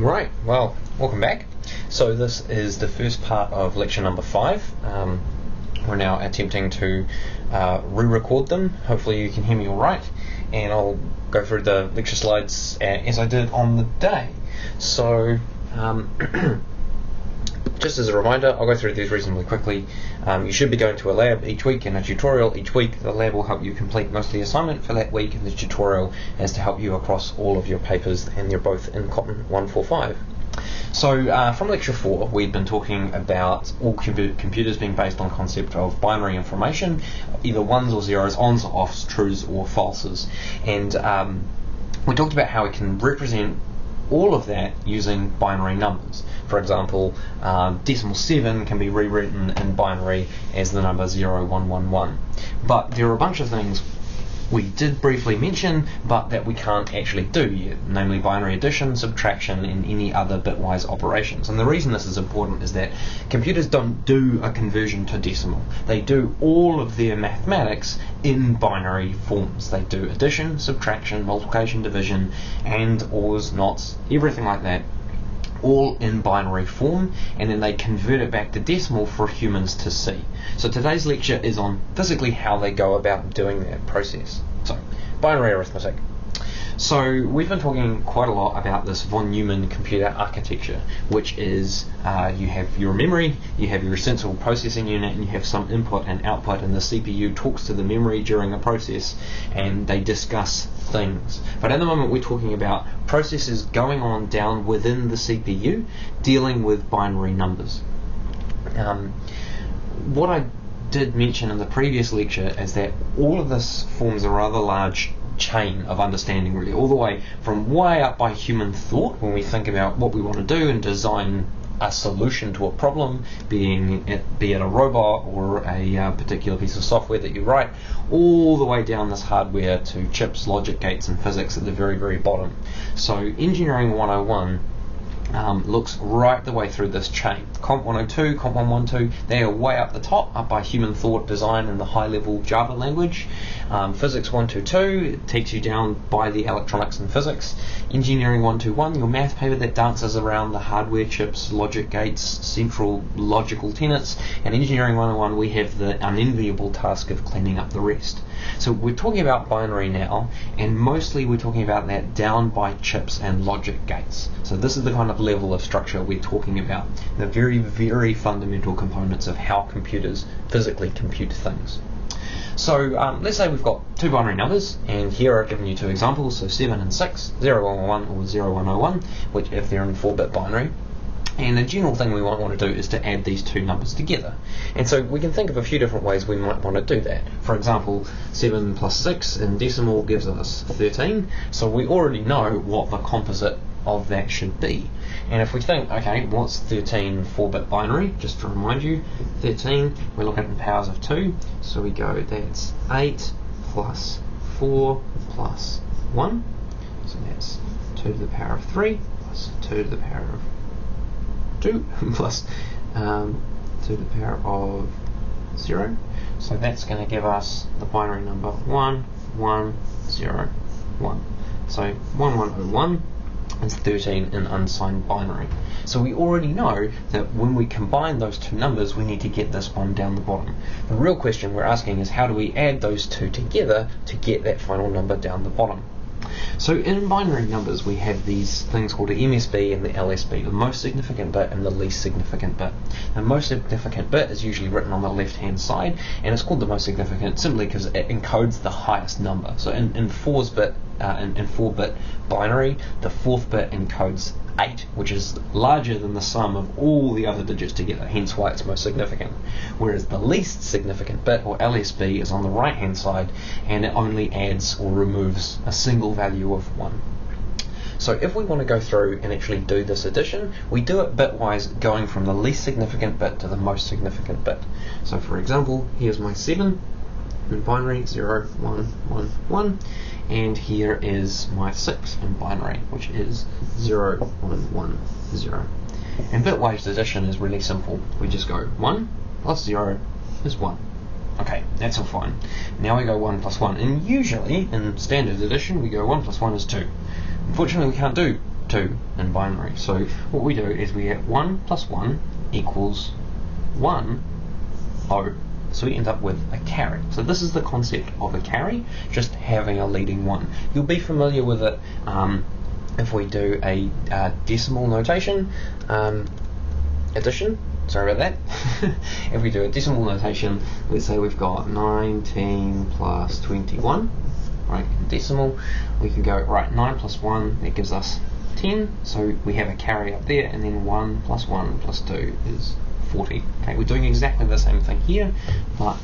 Right, well, welcome back. So this is the first part of lecture number 5. We're now attempting to re-record them. Hopefully you can hear me all right, and I'll go through the lecture slides as I did on the day. So just as a reminder, I'll go through these reasonably quickly. You should be going to a lab each week and a tutorial each week. The lab will help you complete most of the assignment for that week, and the tutorial is to help you across all of your papers, and they're both in Cotton 145. So from lecture 4, we'd been talking about all computers being based on the concept of binary information, either ones or zeros, ons or offs, trues or falses. And we talked about how we can represent all of that using binary numbers. For example, decimal 7 can be rewritten in binary as the number 0111. But there are a bunch of things we did briefly mention, but that we can't actually do yet, namely binary addition, subtraction, and any other bitwise operations. And the reason this is important is that computers don't do a conversion to decimal. They do all of their mathematics in binary forms. They do addition, subtraction, multiplication, division, and ors, nots, everything like that, all in binary form, and then they convert it back to decimal for humans to see. So today's lecture is on physically how they go about doing that process. So, binary arithmetic. So we've been talking quite a lot about this von Neumann computer architecture, which is you have your memory, you have your central processing unit, and you have some input and output, and the CPU talks to the memory during a process, and they discuss things. But at the moment we're talking about processes going on down within the CPU, dealing with binary numbers. What I did mention in the previous lecture is that all of this forms a rather large chain of understanding, really, all the way from way up by human thought, when we think about what we want to do and design a solution to a problem, be it a robot or a particular piece of software that you write, all the way down this hardware to chips, logic gates, and physics at the very, very bottom. So Engineering 101 looks right the way through this chain. Comp 102, Comp 112, they are way up the top, up by human thought, design, and the high-level Java language. Physics 122 takes you down by the electronics and physics. Engineering 121, your math paper that dances around the hardware, chips, logic gates, central logical tenets. And Engineering 101, we have the unenviable task of cleaning up the rest. So we're talking about binary now, and mostly we're talking about that down by chips and logic gates. So this is the kind of level of structure we're talking about, the very, very fundamental components of how computers physically compute things. So let's say we've got two binary numbers, and here I've given you two examples, so 7 and 6, 0111 or 0101, which if they're in 4-bit binary. And the general thing we might want to do is to add these two numbers together. And so we can think of a few different ways we might want to do that. For example, 7 plus 6 in decimal gives us 13, so we already know what the composite of that should be. And if we think, okay, what's 13 4-bit binary? Just to remind you, 13, we look at it in powers of 2, so we go, that's 8 plus 4 plus 1, so that's 2 to the power of 3 plus 2 to the power of 2 plus 2 to the power of 0. So that's going to give us the binary number 1101. So 1101 is 13 in unsigned binary. So we already know that when we combine those two numbers, we need to get this one down the bottom. The real question we're asking is, how do we add those two together to get that final number down the bottom? So in binary numbers we have these things called the MSB and the LSB, the most significant bit and the least significant bit. The most significant bit is usually written on the left hand side, and it's called the most significant simply because it encodes the highest number. So in 4-bit binary, the 4th bit encodes 8, which is larger than the sum of all the other digits together, hence why it's most significant. Whereas the least significant bit, or LSB, is on the right hand side, and it only adds or removes a single value of 1. So if we want to go through and actually do this addition, we do it bitwise, going from the least significant bit to the most significant bit. So for example, here's my 7 in binary, 0111, and here is my 6 in binary, which is 0110. And bitwise addition is really simple. We just go 1 plus 0 is 1. Okay, that's all fine. Now we go 1 plus 1, and usually in standard addition we go 1 plus 1 is 2. Unfortunately we can't do 2 in binary. So what we do is we get 1 plus 1 equals 1, so we end up with a carry. So this is the concept of a carry, just having a leading 1. You'll be familiar with it if we do a decimal notation addition. Sorry about that. If we do a decimal notation, let's say we've got 19 plus 21, right, decimal, we can go, right, 9 plus 1, that gives us 10, so we have a carry up there, and then 1 plus 1 plus 2 is 40. Okay, we're doing exactly the same thing here, but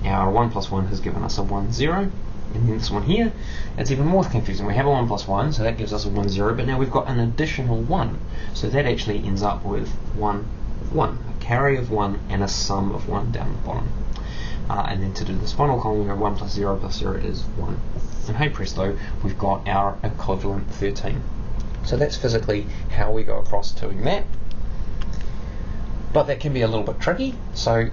our 1 plus 1 has given us a 1, 0, and then this one here, it's even more confusing. We have a 1 plus 1, so that gives us a 1, 0, but now we've got an additional 1, so that actually ends up with 1, 1, a carry of 1 and a sum of 1 down the bottom. And then to do the final column, we go 1 plus 0 is 1. And hey presto, we've got our equivalent 13. So that's physically how we go across doing that. But that can be a little bit tricky, so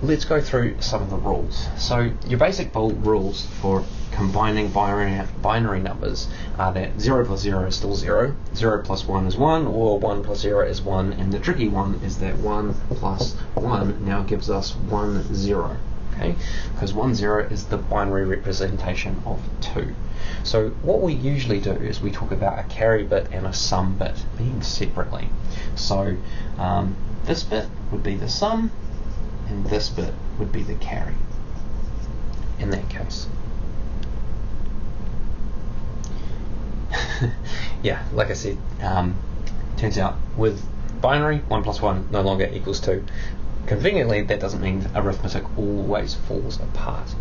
let's go through some of the rules. So your basic rules for combining binary numbers are that 0 plus 0 is still 0, 0 plus 1 is 1, or 1 plus 0 is 1, and the tricky one is that 1 plus 1 now gives us 1, 0. Okay, because 1, 0 is the binary representation of 2. So what we usually do is we talk about a carry bit and a sum bit being separately. So this bit would be the sum, and this bit would be the carry in that case. Yeah, like I said, turns out with binary, 1 plus 1 no longer equals 2. Conveniently, that doesn't mean arithmetic always falls apart.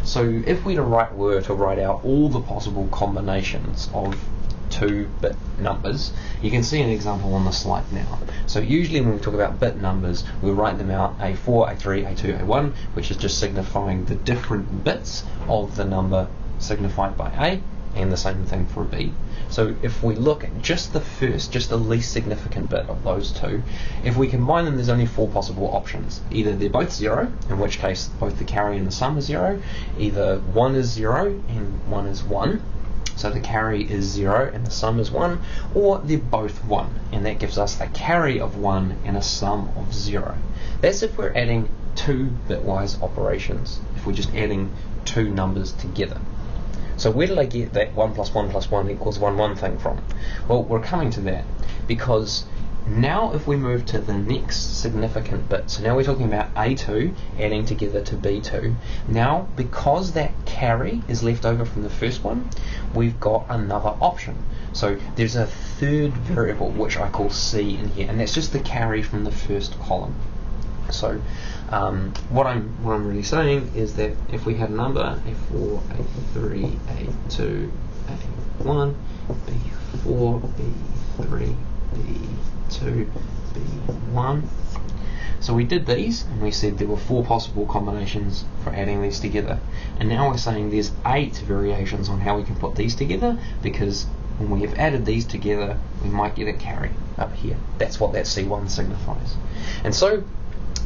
So if we were to write out all the possible combinations of 2-bit numbers, you can see an example on the slide now. So usually when we talk about bit numbers, we write them out A4, A3, A2, A1, which is just signifying the different bits of the number signified by A, and the same thing for B. So if we look at just the least significant bit of those two, if we combine them, there's only 4 possible options. Either they're both 0, in which case both the carry and the sum are 0, either 1 is 0 and 1 is 1, so the carry is 0 and the sum is 1, or they're both 1, and that gives us a carry of 1 and a sum of 0. That's if we're adding 2 bitwise operations, if we're just adding 2 numbers together. So where did I get that 1 plus 1 plus 1 equals 1, 1 thing from? Well, we're coming to that, because now if we move to the next significant bit, so now we're talking about A2 adding together to B2, now because that carry is left over from the first one, we've got another option. So there's a third variable which I call C in here, and that's just the carry from the first column. So what I'm really saying is that if we had a number A4, A3, A2, A1, B4, B3, B2, B1. So we did these, and we said there were 4 possible combinations for adding these together. And now we're saying there's 8 variations on how we can put these together, because when we have added these together, we might get a carry up here. That's what that C1 signifies. And so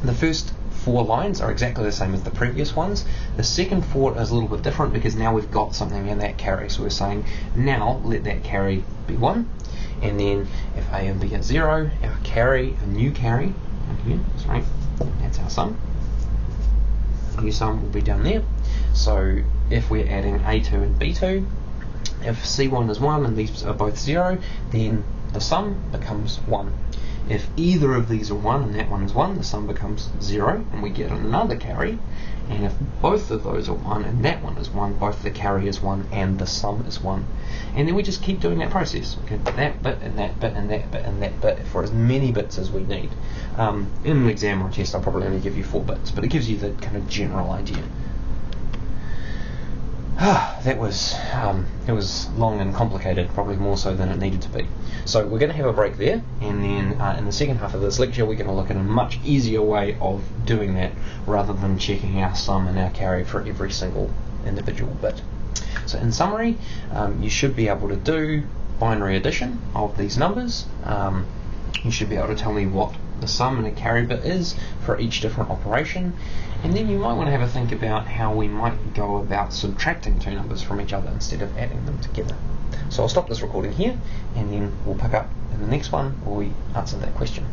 the first 4 lines are exactly the same as the previous ones. The second 4 is a little bit different, because now we've got something in that carry. So we're saying, now let that carry be 1, and then if A and B are 0, our carry, a new carry, down here, sorry, that's our sum. New sum will be down there. So if we're adding A2 and B2, if C1 is 1 and these are both 0, then the sum becomes 1. If either of these are 1 and that one is 1, the sum becomes 0, and we get another carry. And if both of those are 1 and that one is 1, both the carry is 1 and the sum is 1. And then we just keep doing that process. We get that bit and that bit and that bit and that bit for as many bits as we need. In an exam or a test, I'll probably only give you 4 bits, but it gives you the kind of general idea. It was long and complicated, probably more so than it needed to be. So we're going to have a break there, and then in the second half of this lecture we're going to look at a much easier way of doing that, rather than checking our sum and our carry for every single individual bit. So in summary, you should be able to do binary addition of these numbers. You should be able to tell me what the sum and a carry bit is for each different operation, and then you might want to have a think about how we might go about subtracting two numbers from each other instead of adding them together. So I'll stop this recording here, and then we'll pick up in the next one where we answer that question.